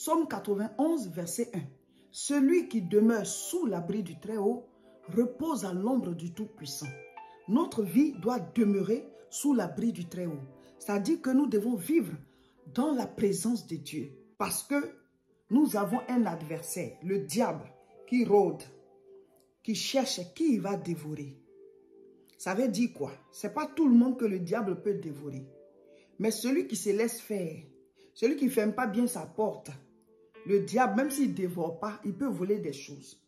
Psaume 91, verset 1. Celui qui demeure sous l'abri du Très-Haut repose à l'ombre du Tout-Puissant. Notre vie doit demeurer sous l'abri du Très-Haut. C'est-à-dire que nous devons vivre dans la présence de Dieu. Parce que nous avons un adversaire, le diable, qui rôde, qui cherche qui il va dévorer. Ça veut dire quoi? Ce n'est pas tout le monde que le diable peut dévorer. Mais celui qui se laisse faire, celui qui ne ferme pas bien sa porte, le diable, même s'il ne dévore pas, il peut voler des choses.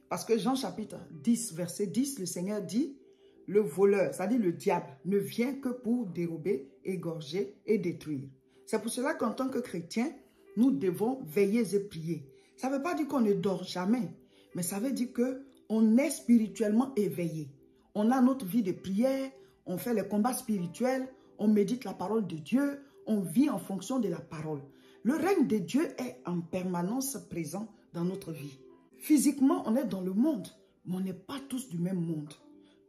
Parce que Jean chapitre 10, verset 10, le Seigneur dit, le voleur, c'est-à-dire le diable, ne vient que pour dérober, égorger et détruire. C'est pour cela qu'en tant que chrétiens, nous devons veiller et prier. Ça ne veut pas dire qu'on ne dort jamais, mais ça veut dire qu'on est spirituellement éveillé. On a notre vie de prière, on fait les combats spirituels, on médite la parole de Dieu, on vit en fonction de la parole. Le règne de Dieu est en permanence présent dans notre vie. Physiquement, on est dans le monde, mais on n'est pas tous du même monde.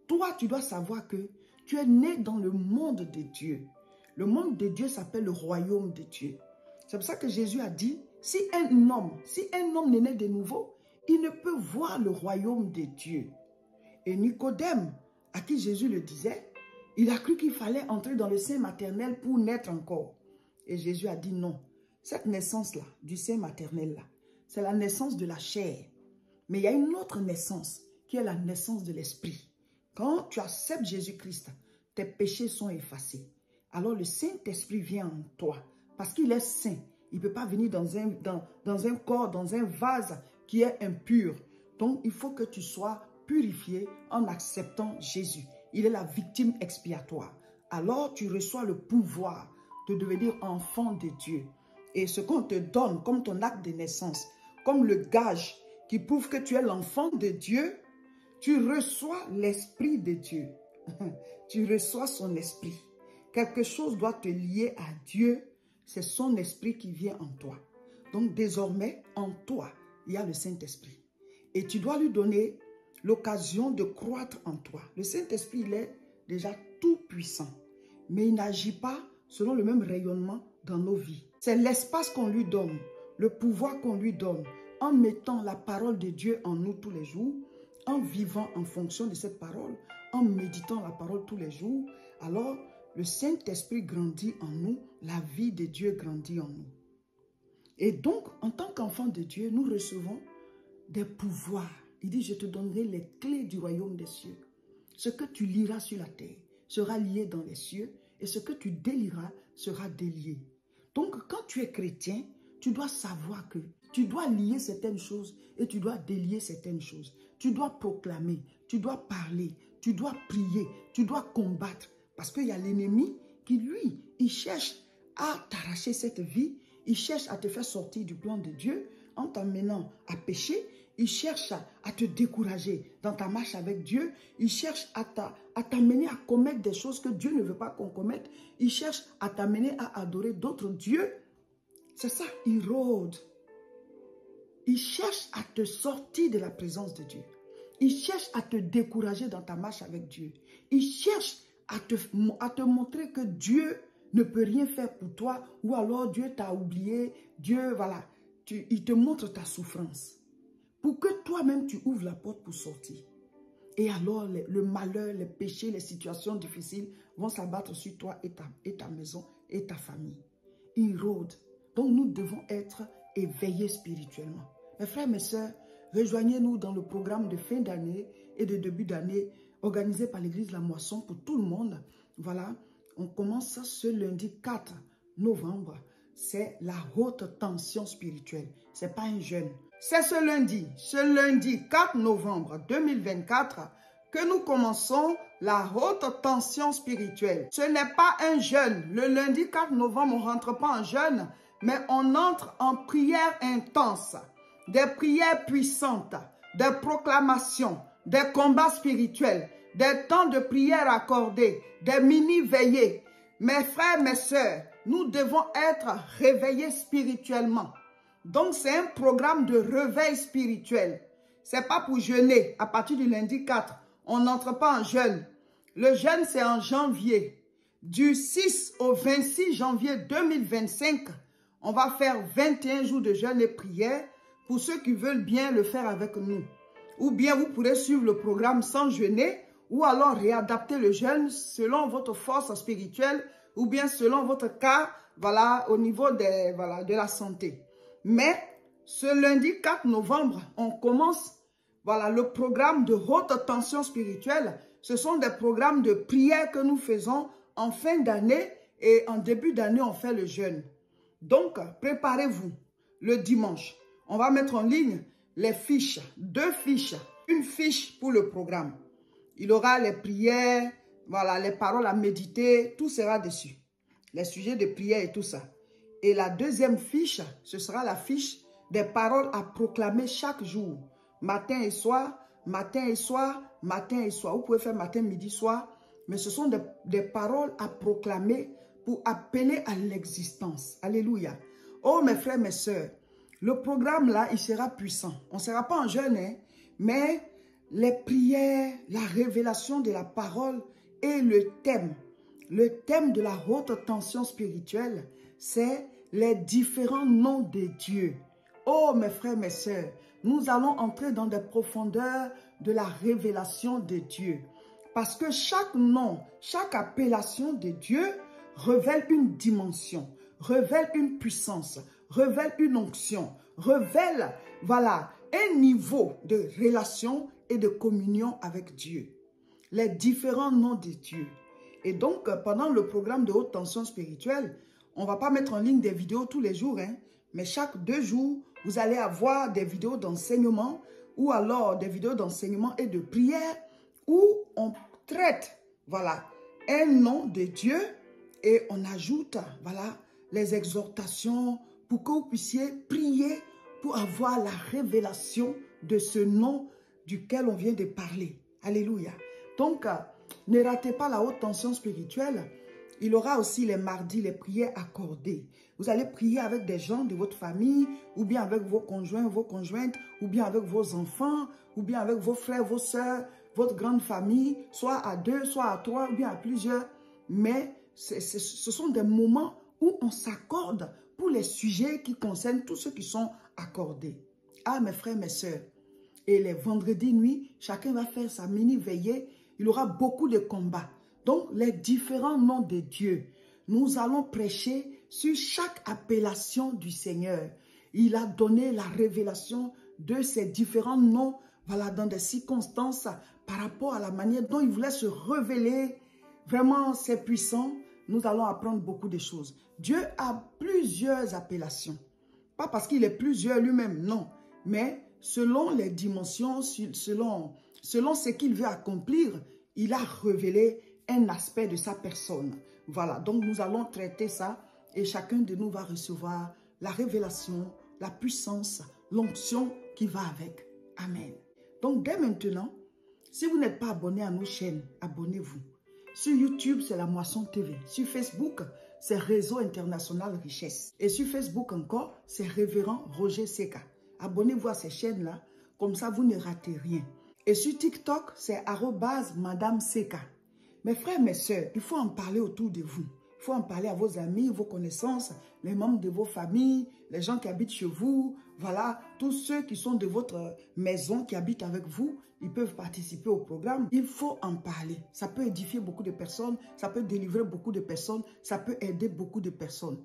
Toi, tu dois savoir que tu es né dans le monde de Dieu. Le monde de Dieu s'appelle le royaume de Dieu. C'est pour ça que Jésus a dit, si un homme n'est né de nouveau, il ne peut voir le royaume de Dieu. Et Nicodème, à qui Jésus le disait, il a cru qu'il fallait entrer dans le sein maternel pour naître encore. Et Jésus a dit non. Cette naissance-là, du sein maternel-là, c'est la naissance de la chair. Mais il y a une autre naissance qui est la naissance de l'esprit. Quand tu acceptes Jésus-Christ, tes péchés sont effacés. Alors le Saint-Esprit vient en toi parce qu'il est saint. Il ne peut pas venir dans un corps, dans un vase qui est impur. Donc il faut que tu sois purifié en acceptant Jésus. Il est la victime expiatoire. Alors tu reçois le pouvoir de devenir enfant de Dieu. Et ce qu'on te donne comme ton acte de naissance, comme le gage qui prouve que tu es l'enfant de Dieu, tu reçois l'Esprit de Dieu. Tu reçois son esprit. Quelque chose doit te lier à Dieu. C'est son esprit qui vient en toi. Donc désormais, en toi, il y a le Saint-Esprit. Et tu dois lui donner l'occasion de croître en toi. Le Saint-Esprit, il est déjà tout puissant. Mais il n'agit pas selon le même rayonnement dans nos vies. C'est l'espace qu'on lui donne, le pouvoir qu'on lui donne, en mettant la parole de Dieu en nous tous les jours, en vivant en fonction de cette parole, en méditant la parole tous les jours. Alors, le Saint-Esprit grandit en nous, la vie de Dieu grandit en nous. Et donc, en tant qu'enfant de Dieu, nous recevons des pouvoirs. Il dit, je te donnerai les clés du royaume des cieux. Ce que tu liras sur la terre sera lié dans les cieux et ce que tu délieras sera délié. Donc, quand tu es chrétien, tu dois savoir que tu dois lier certaines choses et tu dois délier certaines choses. Tu dois proclamer, tu dois parler, tu dois prier, tu dois combattre. Parce qu'il y a l'ennemi qui, lui, il cherche à t'arracher cette vie. Il cherche à te faire sortir du plan de Dieu en t'amenant à pécher. Il cherche à te décourager dans ta marche avec Dieu. Il cherche à t'amener à commettre des choses que Dieu ne veut pas qu'on commette. Il cherche à t'amener à adorer d'autres dieux. C'est ça, il rôde. Il cherche à te sortir de la présence de Dieu. Il cherche à te décourager dans ta marche avec Dieu. Il cherche à te montrer que Dieu ne peut rien faire pour toi ou alors Dieu t'a oublié. Dieu, voilà, il te montre ta souffrance. Pour que toi-même, tu ouvres la porte pour sortir. Et alors, le malheur, les péchés, les situations difficiles vont s'abattre sur toi et ta maison et ta famille. Ils rôdent. Donc, nous devons être éveillés spirituellement. Mes frères, mes sœurs, rejoignez-nous dans le programme de fin d'année et de début d'année organisé par l'église La Moisson pour tout le monde. Voilà, on commence ce lundi 4 novembre. C'est la haute tension spirituelle. Ce n'est pas un jeûne. C'est ce lundi 4 novembre 2024 que nous commençons la haute tension spirituelle. Ce n'est pas un jeûne. Le lundi 4 novembre, on ne rentre pas en jeûne, mais on entre en prière intense. Des prières puissantes, des proclamations, des combats spirituels, des temps de prière accordés, des mini-veillées. Mes frères, mes sœurs, nous devons être réveillés spirituellement. Donc, c'est un programme de réveil spirituel. Ce n'est pas pour jeûner à partir du lundi 4. On n'entre pas en jeûne. Le jeûne, c'est en janvier. Du 6 au 26 janvier 2025, On va faire 21 jours de jeûne et prière pour ceux qui veulent bien le faire avec nous. Ou bien vous pourrez suivre le programme sans jeûner ou alors réadapter le jeûne selon votre force spirituelle ou bien selon votre cas, voilà, au niveau de la santé. Mais ce lundi 4 novembre, on commence voilà, le programme de haute tension spirituelle. Ce sont des programmes de prière que nous faisons en fin d'année et en début d'année, on fait le jeûne. Donc, préparez-vous le dimanche. On va mettre en ligne les fiches, 2 fiches, une fiche pour le programme. Il y aura les prières, voilà, les paroles à méditer, tout sera dessus. Les sujets de prière et tout ça. Et la deuxième fiche, ce sera la fiche des paroles à proclamer chaque jour. Matin et soir, matin et soir, matin et soir. Vous pouvez faire matin, midi, soir. Mais ce sont des paroles à proclamer pour appeler à l'existence. Alléluia. Oh mes frères, mes sœurs, le programme là, il sera puissant. On ne sera pas en jeûne, hein, mais les prières, la révélation de la parole et le thème de la haute tension spirituelle, c'est les différents noms de Dieu. Oh mes frères, mes sœurs, nous allons entrer dans des profondeurs de la révélation de Dieu. Parce que chaque nom, chaque appellation de Dieu révèle une dimension, révèle une puissance, révèle une onction, révèle, voilà, un niveau de relation et de communion avec Dieu. Les différents noms de Dieu. Et donc, pendant le programme de haute tension spirituelle, on ne va pas mettre en ligne des vidéos tous les jours, hein, mais chaque 2 jours, vous allez avoir des vidéos d'enseignement ou alors des vidéos d'enseignement et de prière où on traite, voilà, un nom de Dieu et on ajoute, voilà, les exhortations pour que vous puissiez prier pour avoir la révélation de ce nom duquel on vient de parler. Alléluia. Donc, ne ratez pas la haute tension spirituelle. Il y aura aussi les mardis, les prières accordées. Vous allez prier avec des gens de votre famille, ou bien avec vos conjoints, vos conjointes, ou bien avec vos enfants, ou bien avec vos frères, vos sœurs, votre grande famille, soit à 2, soit à 3, ou bien à plusieurs. Mais ce sont des moments où on s'accorde pour les sujets qui concernent tous ceux qui sont accordés. Ah, mes frères, mes sœurs. Et les vendredis nuit, chacun va faire sa mini-veillée. Il y aura beaucoup de combats. Donc, les différents noms de Dieu, nous allons prêcher sur chaque appellation du Seigneur. Il a donné la révélation de ces différents noms, voilà, dans des circonstances par rapport à la manière dont il voulait se révéler. Vraiment, c'est puissant. Nous allons apprendre beaucoup de choses. Dieu a plusieurs appellations. Pas parce qu'il est plusieurs lui-même, non. Mais selon les dimensions, selon ce qu'il veut accomplir, il a révélé un aspect de sa personne. Voilà, donc nous allons traiter ça et chacun de nous va recevoir la révélation, la puissance, l'onction qui va avec. Amen. Donc dès maintenant, si vous n'êtes pas abonné à nos chaînes, abonnez-vous. Sur YouTube, c'est La Moisson TV. Sur Facebook, c'est Réseau International Richesse. Et sur Facebook encore, c'est Révérend Roger Seka. Abonnez-vous à ces chaînes-là, comme ça vous ne ratez rien. Et sur TikTok, c'est @Madame Seka. Mes frères, mes sœurs, il faut en parler autour de vous. Il faut en parler à vos amis, vos connaissances, les membres de vos familles, les gens qui habitent chez vous. Voilà, tous ceux qui sont de votre maison, qui habitent avec vous, ils peuvent participer au programme. Il faut en parler. Ça peut édifier beaucoup de personnes, ça peut délivrer beaucoup de personnes, ça peut aider beaucoup de personnes.